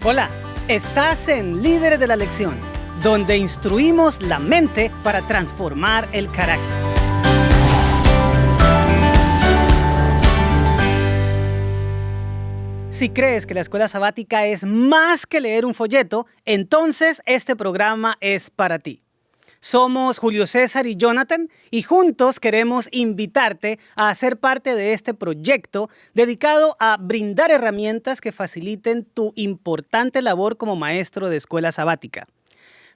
Hola, estás en Líderes de la Lección, donde instruimos la mente para transformar el carácter. Si crees que la escuela sabática es más que leer un folleto, entonces este programa es para ti. Somos Julio César y Jonathan y juntos queremos invitarte a ser parte de este proyecto dedicado a brindar herramientas que faciliten tu importante labor como maestro de escuela sabática.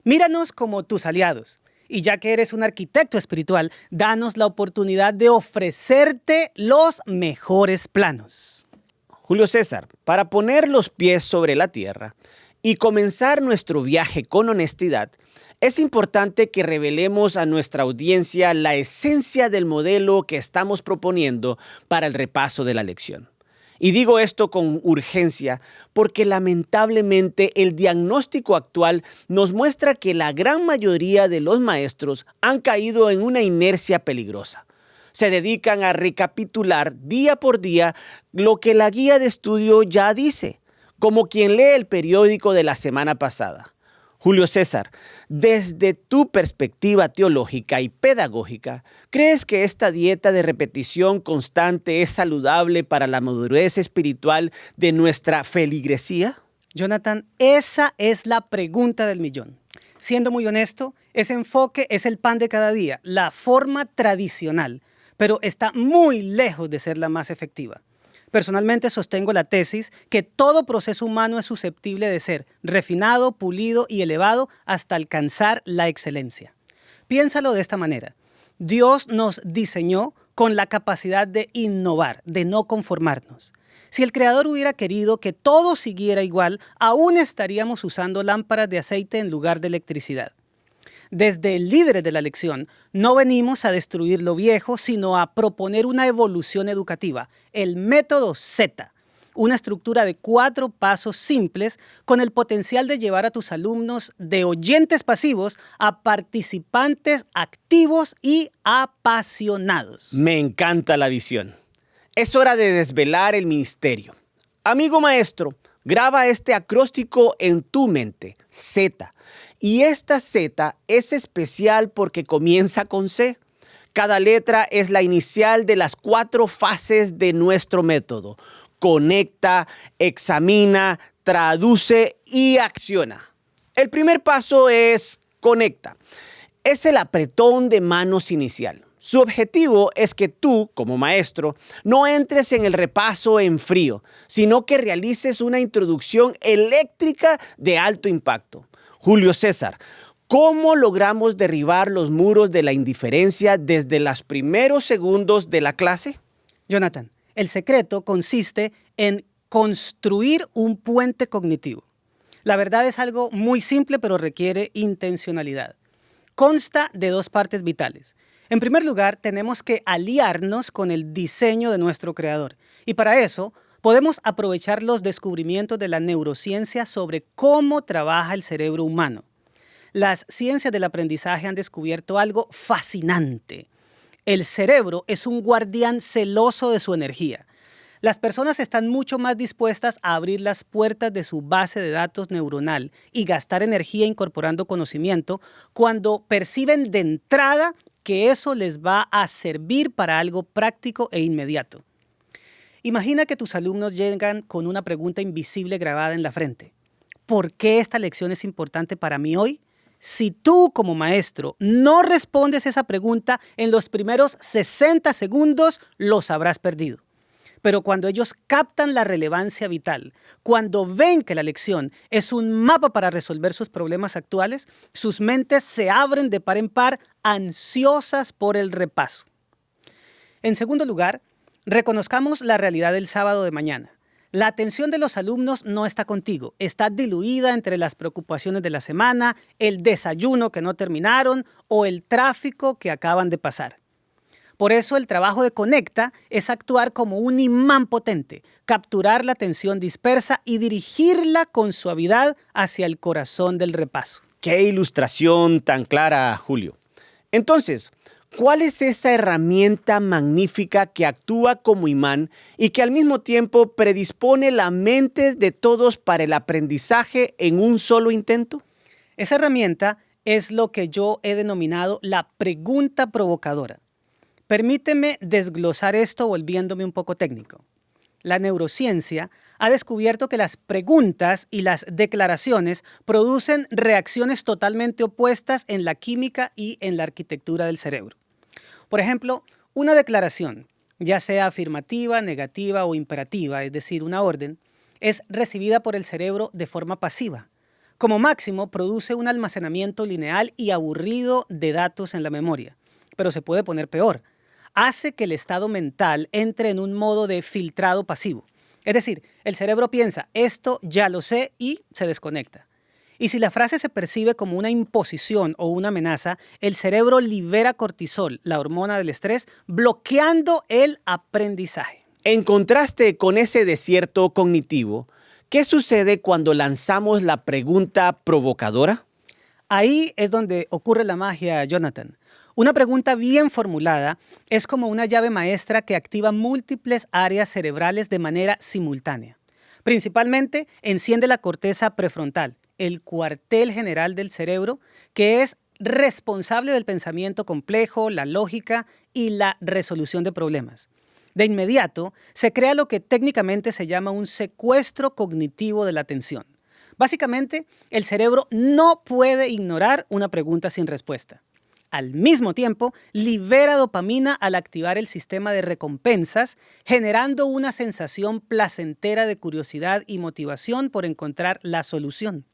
Míranos como tus aliados y ya que eres un arquitecto espiritual, danos la oportunidad de ofrecerte los mejores planos. Julio César, para poner los pies sobre la tierra y comenzar nuestro viaje con honestidad, es importante que revelemos a nuestra audiencia la esencia del modelo que estamos proponiendo para el repaso de la lección. Y digo esto con urgencia porque lamentablemente el diagnóstico actual nos muestra que la gran mayoría de los maestros han caído en una inercia peligrosa. Se dedican a recapitular día por día lo que la guía de estudio ya dice, como quien lee el periódico de la semana pasada. Julio César, desde tu perspectiva teológica y pedagógica, ¿crees que esta dieta de repetición constante es saludable para la madurez espiritual de nuestra feligresía? Jonathan, esa es la pregunta del millón. Siendo muy honesto, ese enfoque es el pan de cada día, la forma tradicional, pero está muy lejos de ser la más efectiva. Personalmente sostengo la tesis que todo proceso humano es susceptible de ser refinado, pulido y elevado hasta alcanzar la excelencia. Piénsalo de esta manera. Dios nos diseñó con la capacidad de innovar, de no conformarnos. Si el Creador hubiera querido que todo siguiera igual, aún estaríamos usando lámparas de aceite en lugar de electricidad. Desde Líderes de la Lección, no venimos a destruir lo viejo, sino a proponer una evolución educativa, el método Z, una estructura de 4 pasos simples con el potencial de llevar a tus alumnos de oyentes pasivos a participantes activos y apasionados. Me encanta la visión. Es hora de desvelar el misterio. Amigo maestro, graba este acróstico en tu mente, Z. Y esta Z es especial porque comienza con C. Cada letra es la inicial de las 4 fases de nuestro método. Conecta, examina, traduce y acciona. El primer paso es conecta. Es el apretón de manos inicial. Su objetivo es que tú, como maestro, no entres en el repaso en frío, sino que realices una introducción eléctrica de alto impacto. Julio César, ¿cómo logramos derribar los muros de la indiferencia desde los primeros segundos de la clase? Jonathan, el secreto consiste en construir un puente cognitivo. La verdad es algo muy simple, pero requiere intencionalidad. Consta de 2 partes vitales. En primer lugar, tenemos que aliarnos con el diseño de nuestro creador. Y para eso, podemos aprovechar los descubrimientos de la neurociencia sobre cómo trabaja el cerebro humano. Las ciencias del aprendizaje han descubierto algo fascinante. El cerebro es un guardián celoso de su energía. Las personas están mucho más dispuestas a abrir las puertas de su base de datos neuronal y gastar energía incorporando conocimiento cuando perciben de entrada que eso les va a servir para algo práctico e inmediato. Imagina que tus alumnos llegan con una pregunta invisible grabada en la frente. ¿Por qué esta lección es importante para mí hoy? Si tú, como maestro, no respondes esa pregunta en los primeros 60 segundos, los habrás perdido. Pero cuando ellos captan la relevancia vital, cuando ven que la lección es un mapa para resolver sus problemas actuales, sus mentes se abren de par en par, ansiosas por el repaso. En segundo lugar, reconozcamos la realidad del sábado de mañana. La atención de los alumnos no está contigo, está diluida entre las preocupaciones de la semana, el desayuno que no terminaron o el tráfico que acaban de pasar. Por eso el trabajo de Conecta es actuar como un imán potente, capturar la atención dispersa y dirigirla con suavidad hacia el corazón del repaso. ¡Qué ilustración tan clara, Julio! Entonces, ¿Cuál es esa herramienta magnífica que actúa como imán y que al mismo tiempo predispone la mente de todos para el aprendizaje en un solo intento? Esa herramienta es lo que yo he denominado la pregunta provocadora. Permíteme desglosar esto volviéndome un poco técnico. La neurociencia ha descubierto que las preguntas y las declaraciones producen reacciones totalmente opuestas en la química y en la arquitectura del cerebro. Por ejemplo, una declaración, ya sea afirmativa, negativa o imperativa, es decir, una orden, es recibida por el cerebro de forma pasiva. Como máximo, produce un almacenamiento lineal y aburrido de datos en la memoria. Pero se puede poner peor. Hace que el estado mental entre en un modo de filtrado pasivo. Es decir, el cerebro piensa, esto ya lo sé, y se desconecta. Y si la frase se percibe como una imposición o una amenaza, el cerebro libera cortisol, la hormona del estrés, bloqueando el aprendizaje. En contraste con ese desierto cognitivo, ¿qué sucede cuando lanzamos la pregunta provocadora? Ahí es donde ocurre la magia, Jonathan. Una pregunta bien formulada es como una llave maestra que activa múltiples áreas cerebrales de manera simultánea. Principalmente enciende la corteza prefrontal, el cuartel general del cerebro, que es responsable del pensamiento complejo, la lógica y la resolución de problemas. De inmediato, se crea lo que técnicamente se llama un secuestro cognitivo de la atención. Básicamente, el cerebro no puede ignorar una pregunta sin respuesta. Al mismo tiempo, libera dopamina al activar el sistema de recompensas, generando una sensación placentera de curiosidad y motivación por encontrar la solución.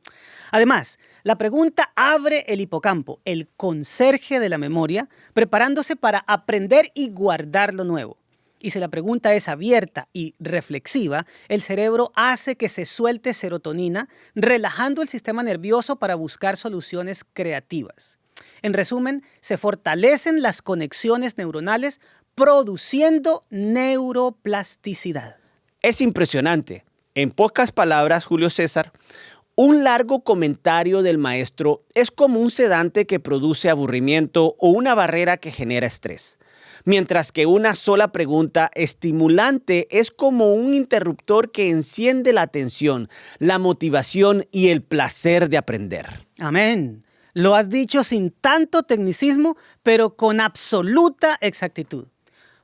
Además, la pregunta abre el hipocampo, el conserje de la memoria, preparándose para aprender y guardar lo nuevo. Y si la pregunta es abierta y reflexiva, el cerebro hace que se suelte serotonina, relajando el sistema nervioso para buscar soluciones creativas. En resumen, se fortalecen las conexiones neuronales produciendo neuroplasticidad. Es impresionante. En pocas palabras, Julio César, un largo comentario del maestro es como un sedante que produce aburrimiento o una barrera que genera estrés. Mientras que una sola pregunta estimulante es como un interruptor que enciende la atención, la motivación y el placer de aprender. Amén. Lo has dicho sin tanto tecnicismo, pero con absoluta exactitud.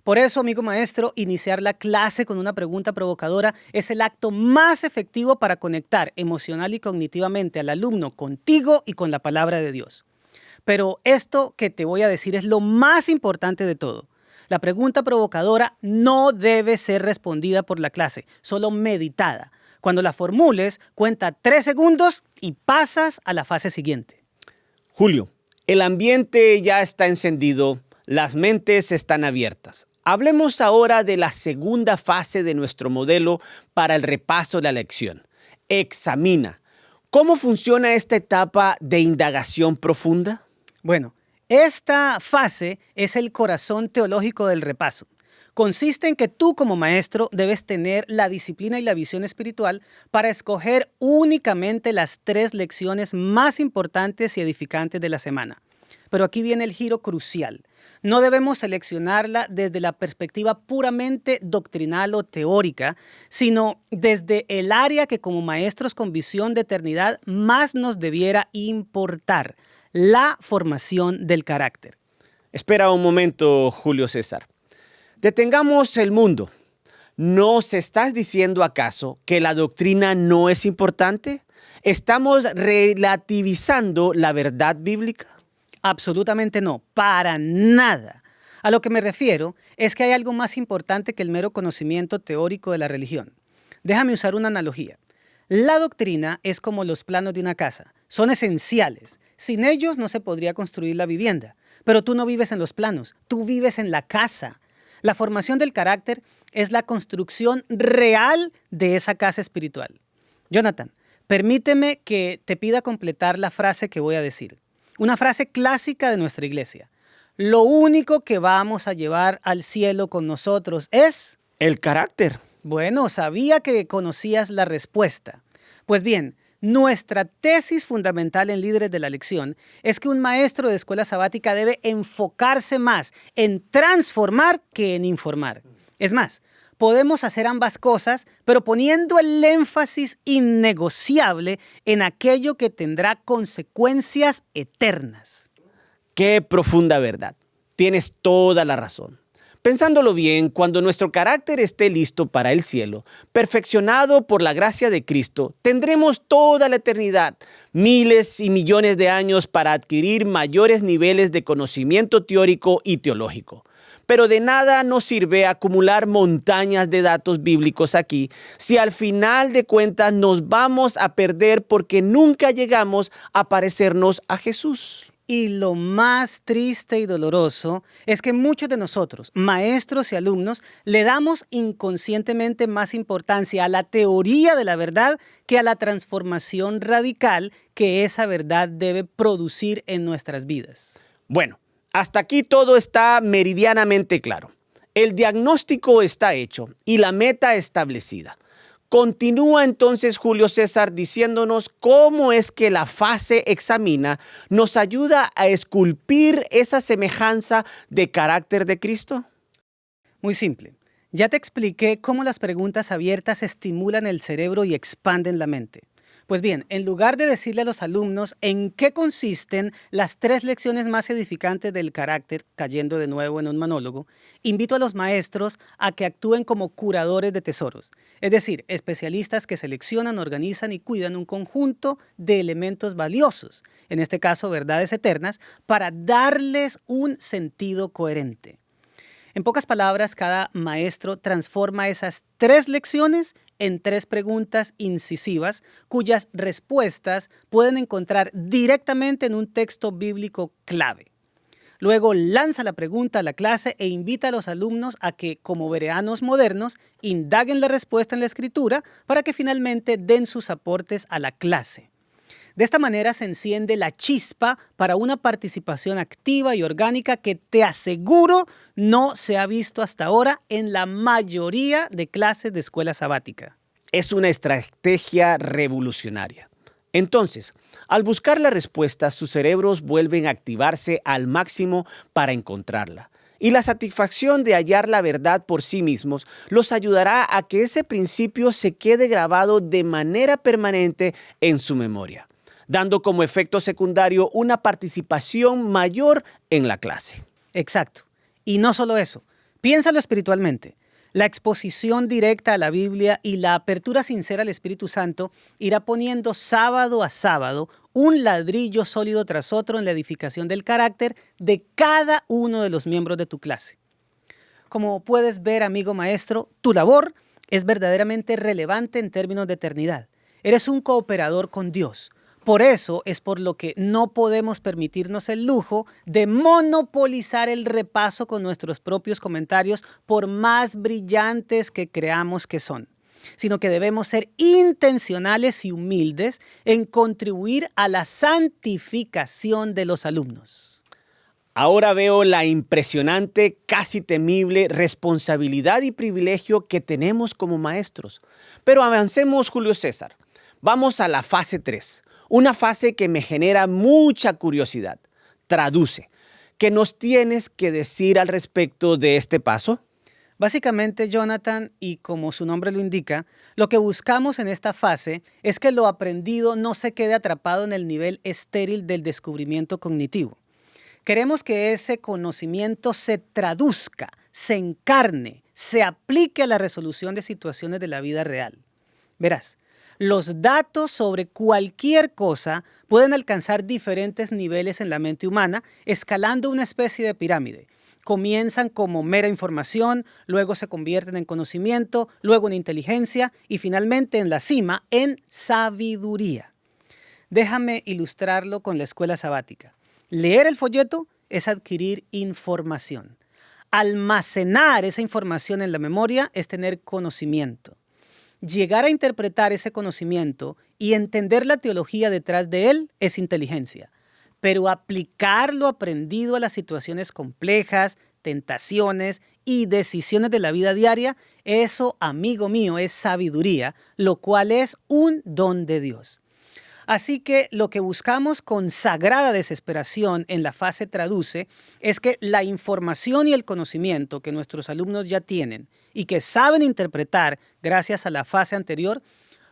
Por eso, amigo maestro, iniciar la clase con una pregunta provocadora es el acto más efectivo para conectar emocional y cognitivamente al alumno contigo y con la palabra de Dios. Pero esto que te voy a decir es lo más importante de todo. La pregunta provocadora no debe ser respondida por la clase, solo meditada. Cuando la formules, cuenta 3 segundos y pasas a la fase siguiente. Julio, el ambiente ya está encendido, las mentes están abiertas. Hablemos ahora de la segunda fase de nuestro modelo para el repaso de la lección. Examina. ¿Cómo funciona esta etapa de indagación profunda? Bueno, esta fase es el corazón teológico del repaso. Consiste en que tú como maestro debes tener la disciplina y la visión espiritual para escoger únicamente las 3 lecciones más importantes y edificantes de la semana. Pero aquí viene el giro crucial. No debemos seleccionarla desde la perspectiva puramente doctrinal o teórica, sino desde el área que como maestros con visión de eternidad más nos debiera importar, la formación del carácter. Espera un momento, Julio César. Detengamos el mundo. ¿Nos estás diciendo acaso que la doctrina no es importante? ¿Estamos relativizando la verdad bíblica? Absolutamente no, para nada. A lo que me refiero es que hay algo más importante que el mero conocimiento teórico de la religión. Déjame usar una analogía. La doctrina es como los planos de una casa. Son esenciales. Sin ellos no se podría construir la vivienda. Pero tú no vives en los planos, tú vives en la casa. La formación del carácter es la construcción real de esa casa espiritual. Jonathan, permíteme que te pida completar la frase que voy a decir. Una frase clásica de nuestra iglesia. Lo único que vamos a llevar al cielo con nosotros es... El carácter. Bueno, sabía que conocías la respuesta. Pues bien, Nuestra tesis fundamental en Líderes de la Lección es que un maestro de escuela sabática debe enfocarse más en transformar que en informar. Es más, podemos hacer ambas cosas, pero poniendo el énfasis innegociable en aquello que tendrá consecuencias eternas. Qué profunda verdad. Tienes toda la razón. Pensándolo bien, cuando nuestro carácter esté listo para el cielo, perfeccionado por la gracia de Cristo, tendremos toda la eternidad, miles y millones de años para adquirir mayores niveles de conocimiento teórico y teológico. Pero de nada nos sirve acumular montañas de datos bíblicos aquí si al final de cuentas nos vamos a perder porque nunca llegamos a parecernos a Jesús. Y lo más triste y doloroso es que muchos de nosotros, maestros y alumnos, le damos inconscientemente más importancia a la teoría de la verdad que a la transformación radical que esa verdad debe producir en nuestras vidas. Bueno, hasta aquí todo está meridianamente claro. El diagnóstico está hecho y la meta establecida. Continúa entonces Julio César diciéndonos cómo es que la fase examina nos ayuda a esculpir esa semejanza de carácter de Cristo. Muy simple. Ya te expliqué cómo las preguntas abiertas estimulan el cerebro y expanden la mente. Pues bien, en lugar de decirle a los alumnos en qué consisten las 3 lecciones más edificantes del carácter, cayendo de nuevo en un monólogo, invito a los maestros a que actúen como curadores de tesoros, es decir, especialistas que seleccionan, organizan y cuidan un conjunto de elementos valiosos, en este caso verdades eternas, para darles un sentido coherente. En pocas palabras, cada maestro transforma esas 3 lecciones en 3 preguntas incisivas cuyas respuestas pueden encontrar directamente en un texto bíblico clave. Luego lanza la pregunta a la clase e invita a los alumnos a que, como bereanos modernos, indaguen la respuesta en la escritura para que finalmente den sus aportes a la clase. De esta manera se enciende la chispa para una participación activa y orgánica que te aseguro no se ha visto hasta ahora en la mayoría de clases de escuela sabática. Es una estrategia revolucionaria. Entonces, al buscar la respuesta, sus cerebros vuelven a activarse al máximo para encontrarla. Y la satisfacción de hallar la verdad por sí mismos los ayudará a que ese principio se quede grabado de manera permanente en su memoria, dando como efecto secundario una participación mayor en la clase. Exacto. Y no solo eso. Piénsalo espiritualmente. La exposición directa a la Biblia y la apertura sincera al Espíritu Santo irá poniendo sábado a sábado un ladrillo sólido tras otro en la edificación del carácter de cada uno de los miembros de tu clase. Como puedes ver, amigo maestro, tu labor es verdaderamente relevante en términos de eternidad. Eres un cooperador con Dios. Por eso es por lo que no podemos permitirnos el lujo de monopolizar el repaso con nuestros propios comentarios, por más brillantes que creamos que son, sino que debemos ser intencionales y humildes en contribuir a la santificación de los alumnos. Ahora veo la impresionante, casi temible responsabilidad y privilegio que tenemos como maestros. Pero avancemos, Julio César. Vamos a la fase 3. Una fase que me genera mucha curiosidad. Traduce. ¿Qué nos tienes que decir al respecto de este paso? Básicamente, Jonathan, y como su nombre lo indica, lo que buscamos en esta fase es que lo aprendido no se quede atrapado en el nivel estéril del descubrimiento cognitivo. Queremos que ese conocimiento se traduzca, se encarne, se aplique a la resolución de situaciones de la vida real. Verás, los datos sobre cualquier cosa pueden alcanzar diferentes niveles en la mente humana, escalando una especie de pirámide. Comienzan como mera información, luego se convierten en conocimiento, luego en inteligencia y finalmente en la cima, en sabiduría. Déjame ilustrarlo con la escuela sabática. Leer el folleto es adquirir información. Almacenar esa información en la memoria es tener conocimiento. Llegar a interpretar ese conocimiento y entender la teología detrás de él es inteligencia. Pero aplicar lo aprendido a las situaciones complejas, tentaciones y decisiones de la vida diaria, eso, amigo mío, es sabiduría, lo cual es un don de Dios. Así que lo que buscamos con sagrada desesperación en la fase traduce es que la información y el conocimiento que nuestros alumnos ya tienen y que saben interpretar gracias a la fase anterior,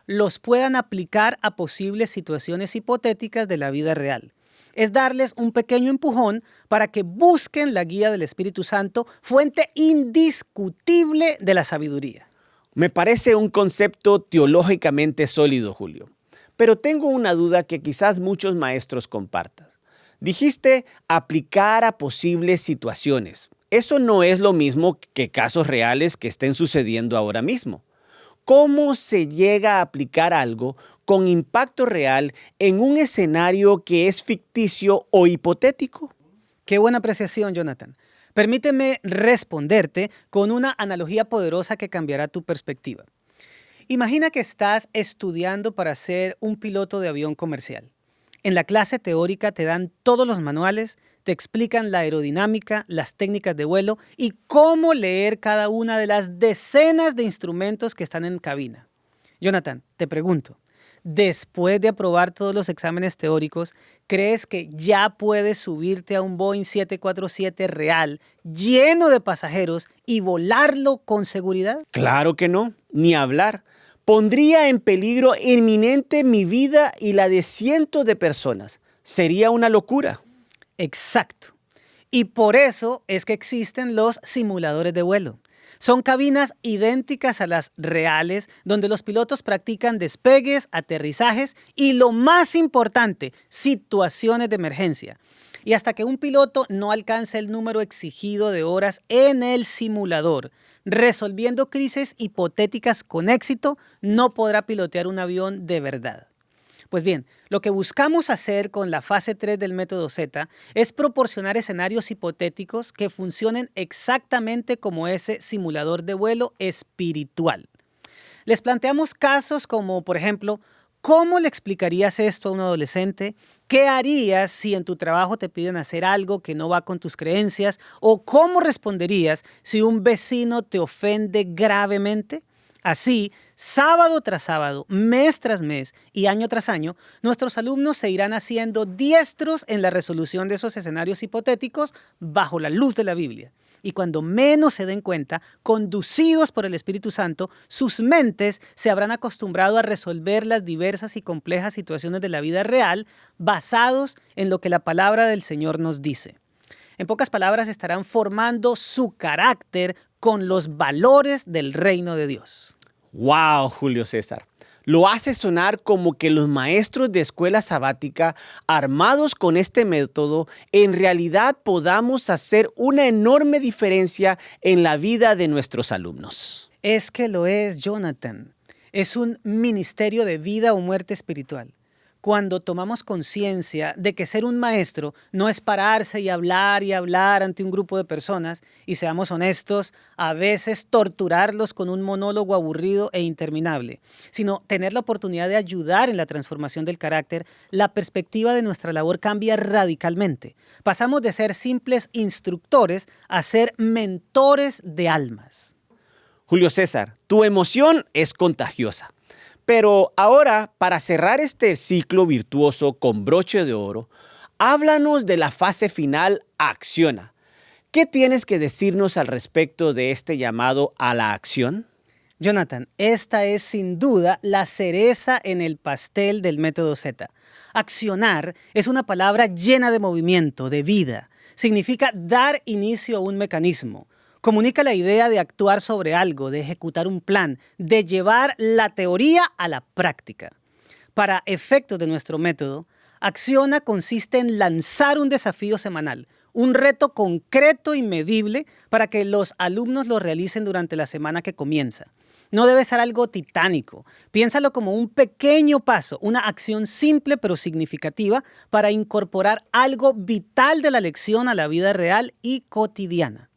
los puedan aplicar a posibles situaciones hipotéticas de la vida real. Es darles un pequeño empujón para que busquen la guía del Espíritu Santo, fuente indiscutible de la sabiduría. Me parece un concepto teológicamente sólido, Julio. Pero tengo una duda que quizás muchos maestros compartan. Dijiste aplicar a posibles situaciones. Eso no es lo mismo que casos reales que estén sucediendo ahora mismo. ¿Cómo se llega a aplicar algo con impacto real en un escenario que es ficticio o hipotético? Qué buena apreciación, Jonathan. Permíteme responderte con una analogía poderosa que cambiará tu perspectiva. Imagina que estás estudiando para ser un piloto de avión comercial. En la clase teórica te dan todos los manuales, te explican la aerodinámica, las técnicas de vuelo y cómo leer cada una de las decenas de instrumentos que están en cabina. Jonathan, te pregunto, después de aprobar todos los exámenes teóricos, ¿crees que ya puedes subirte a un Boeing 747 real, lleno de pasajeros, y volarlo con seguridad? Claro que no, ni hablar. Pondría en peligro inminente mi vida y la de cientos de personas. Sería una locura. Exacto. Y por eso es que existen los simuladores de vuelo. Son cabinas idénticas a las reales, donde los pilotos practican despegues, aterrizajes y, lo más importante, situaciones de emergencia. Y hasta que un piloto no alcance el número exigido de horas en el simulador, resolviendo crisis hipotéticas con éxito, no podrá pilotear un avión de verdad. Pues bien, lo que buscamos hacer con la fase 3 del método Z es proporcionar escenarios hipotéticos que funcionen exactamente como ese simulador de vuelo espiritual. Les planteamos casos como, por ejemplo, ¿cómo le explicarías esto a un adolescente? ¿Qué harías si en tu trabajo te piden hacer algo que no va con tus creencias? ¿O cómo responderías si un vecino te ofende gravemente? Así, sábado tras sábado, mes tras mes y año tras año, nuestros alumnos se irán haciendo diestros en la resolución de esos escenarios hipotéticos bajo la luz de la Biblia. Y cuando menos se den cuenta, conducidos por el Espíritu Santo, sus mentes se habrán acostumbrado a resolver las diversas y complejas situaciones de la vida real basados en lo que la palabra del Señor nos dice. En pocas palabras, estarán formando su carácter con los valores del reino de Dios. ¡Wow, Julio César! Lo hace sonar como que los maestros de escuela sabática, armados con este método, en realidad podamos hacer una enorme diferencia en la vida de nuestros alumnos. Es que lo es, Jonathan. Es un ministerio de vida o muerte espiritual. Cuando tomamos conciencia de que ser un maestro no es pararse y hablar ante un grupo de personas y, seamos honestos, a veces torturarlos con un monólogo aburrido e interminable, sino tener la oportunidad de ayudar en la transformación del carácter, la perspectiva de nuestra labor cambia radicalmente. Pasamos de ser simples instructores a ser mentores de almas. Julio César, tu emoción es contagiosa. Pero ahora, para cerrar este ciclo virtuoso con broche de oro, háblanos de la fase final, acciona. ¿Qué tienes que decirnos al respecto de este llamado a la acción? Jonathan, esta es sin duda la cereza en el pastel del método Z. Accionar es una palabra llena de movimiento, de vida. Significa dar inicio a un mecanismo. Comunica la idea de actuar sobre algo, de ejecutar un plan, de llevar la teoría a la práctica. Para efectos de nuestro método, Acciona consiste en lanzar un desafío semanal, un reto concreto y medible para que los alumnos lo realicen durante la semana que comienza. No debe ser algo titánico. Piénsalo como un pequeño paso, una acción simple pero significativa para incorporar algo vital de la lección a la vida real y cotidiana.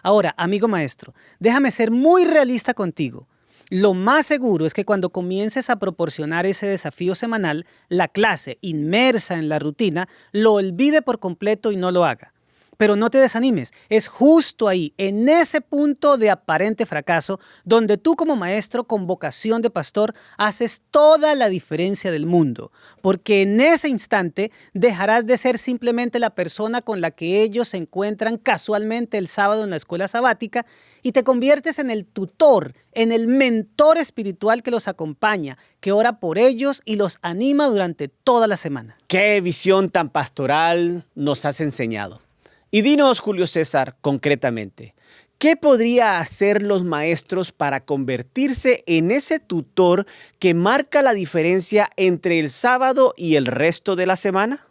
Ahora, amigo maestro, déjame ser muy realista contigo. Lo más seguro es que cuando comiences a proporcionar ese desafío semanal, la clase, inmersa en la rutina, lo olvide por completo y no lo haga. Pero no te desanimes, es justo ahí, en ese punto de aparente fracaso, donde tú como maestro con vocación de pastor haces toda la diferencia del mundo. Porque en ese instante dejarás de ser simplemente la persona con la que ellos se encuentran casualmente el sábado en la escuela sabática y te conviertes en el tutor, en el mentor espiritual que los acompaña, que ora por ellos y los anima durante toda la semana. ¡Qué visión tan pastoral nos has enseñado! Y dinos, Julio César, concretamente, ¿qué podría hacer los maestros para convertirse en ese tutor que marca la diferencia entre el sábado y el resto de la semana?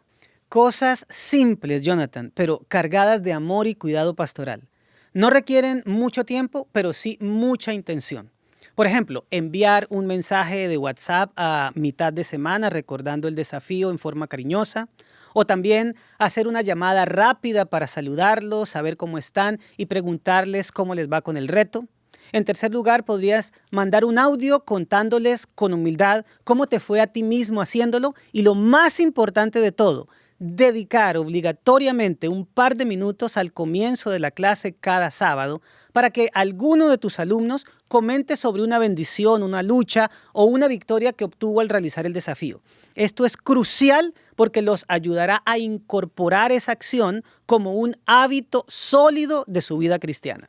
Cosas simples, Jonathan, pero cargadas de amor y cuidado pastoral. No requieren mucho tiempo, pero sí mucha intención. Por ejemplo, enviar un mensaje de WhatsApp a mitad de semana recordando el desafío en forma cariñosa. O también hacer una llamada rápida para saludarlos, saber cómo están y preguntarles cómo les va con el reto. En tercer lugar, podrías mandar un audio contándoles con humildad cómo te fue a ti mismo haciéndolo. Y lo más importante de todo, dedicar obligatoriamente un par de minutos al comienzo de la clase cada sábado para que alguno de tus alumnos comente sobre una bendición, una lucha o una victoria que obtuvo al realizar el desafío. Esto es crucial porque los ayudará a incorporar esa acción como un hábito sólido de su vida cristiana.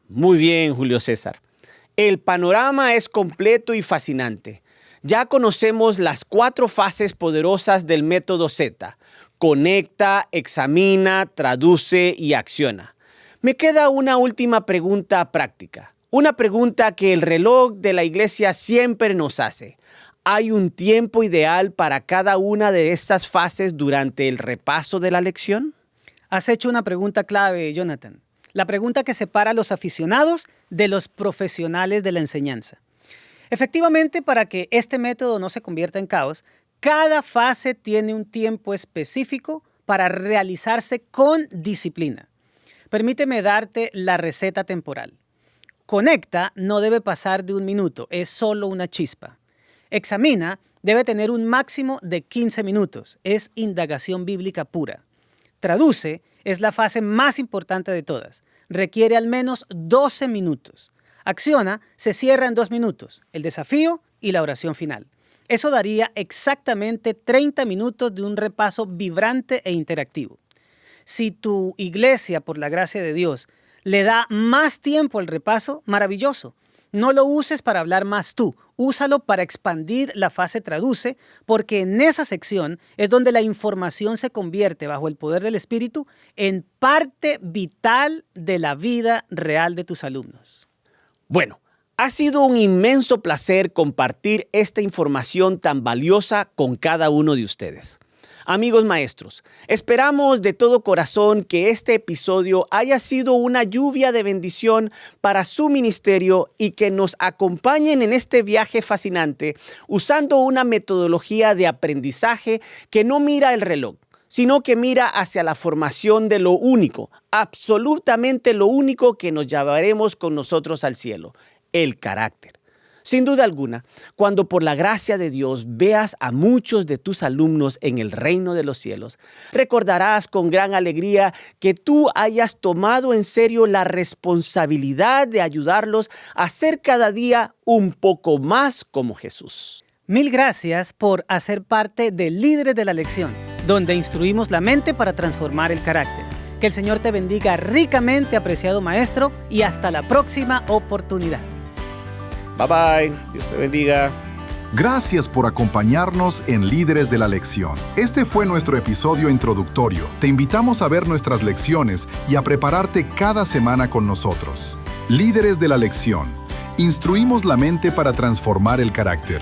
Muy bien, Julio César. El panorama es completo y fascinante. Ya conocemos las 4 fases poderosas del método Z. Conecta, examina, traduce y acciona. Me queda una última pregunta práctica. Una pregunta que el reloj de la iglesia siempre nos hace. ¿Hay un tiempo ideal para cada una de estas fases durante el repaso de la lección? Has hecho una pregunta clave, Jonathan. La pregunta que separa a los aficionados de los profesionales de la enseñanza. Efectivamente, para que este método no se convierta en caos, cada fase tiene un tiempo específico para realizarse con disciplina. Permíteme darte la receta temporal. Conecta no debe pasar de 1 minuto, es solo una chispa. Examina debe tener un máximo de 15 minutos, es indagación bíblica pura. Traduce es la fase más importante de todas, requiere al menos 12 minutos. Acciona se cierra en 2 minutos, el desafío y la oración final. Eso daría exactamente 30 minutos de un repaso vibrante e interactivo. Si tu iglesia, por la gracia de Dios, le da más tiempo al repaso, maravilloso. No lo uses para hablar más tú, úsalo para expandir la fase traduce, porque en esa sección es donde la información se convierte, bajo el poder del Espíritu, en parte vital de la vida real de tus alumnos. Bueno, ha sido un inmenso placer compartir esta información tan valiosa con cada uno de ustedes. Amigos maestros, esperamos de todo corazón que este episodio haya sido una lluvia de bendición para su ministerio y que nos acompañen en este viaje fascinante usando una metodología de aprendizaje que no mira el reloj, sino que mira hacia la formación de lo único, absolutamente lo único que nos llevaremos con nosotros al cielo, el carácter. Sin duda alguna, cuando por la gracia de Dios veas a muchos de tus alumnos en el reino de los cielos, recordarás con gran alegría que tú hayas tomado en serio la responsabilidad de ayudarlos a ser cada día un poco más como Jesús. Mil gracias por hacer parte de Líderes de la Lección, donde instruimos la mente para transformar el carácter. Que el Señor te bendiga ricamente, apreciado maestro, y hasta la próxima oportunidad. Bye bye, Dios te bendiga. Gracias por acompañarnos en Líderes de la Lección. Este fue nuestro episodio introductorio. Te invitamos a ver nuestras lecciones y a prepararte cada semana con nosotros. Líderes de la Lección. Instruimos la mente para transformar el carácter.